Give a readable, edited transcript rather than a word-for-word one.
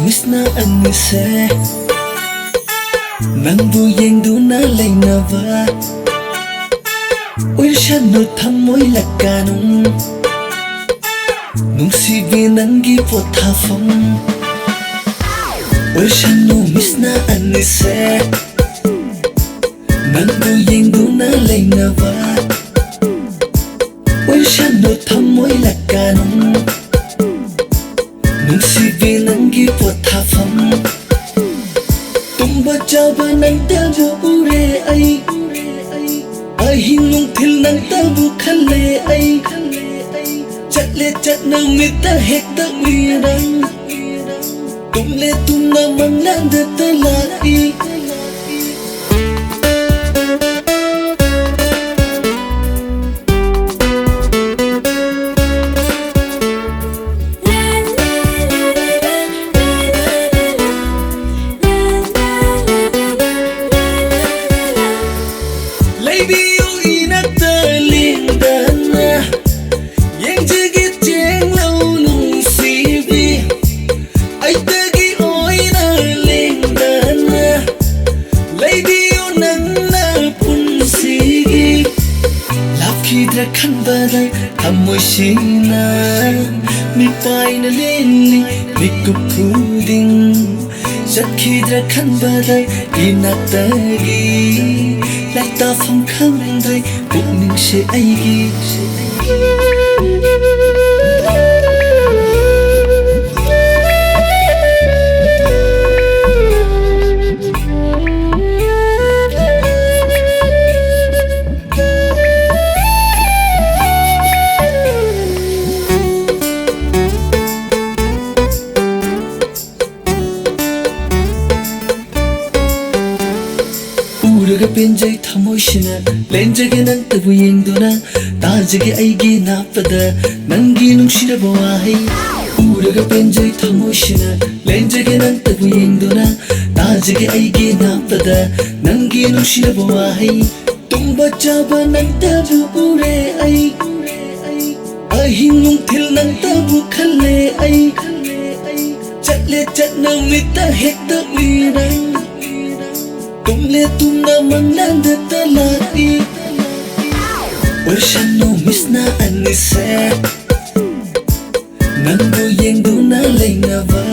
Misna anise Nangbu yengduna lainava Uishano thamoy lakanong Nungsibi nangi pothafam Uishano misna anise Nangbu yengduna lainava Uishano thamoy lakanong Nungsibi nangi pothafam Tumba jaba nang tabu ure ay Ahing nungthil nang tabu khale ay Chatle chat na mita hekta mirang Tumle tumna manglanda talai Khăn badai thamoy sina mi pai na lili mi kup khuding Zakhidra khăn badai inatagi Lata phong khăn dai bukning se aigi Uraga penjai thamoy sina lenjage nang tabu yengduna tajage aigi napada nangi nungshiraba wahi Uraga penjai thamoy sina lenjage nang tabu yengduna tajage aigi napada nangi nungshiraba wahi Tumba jaba nang tabu ure ay Ahing nungthil nang tabu khale ay Chatle chat na mita hekta mirang Tumle tumna manglanda talai Uishano misna anise Nangbu yengduna lainava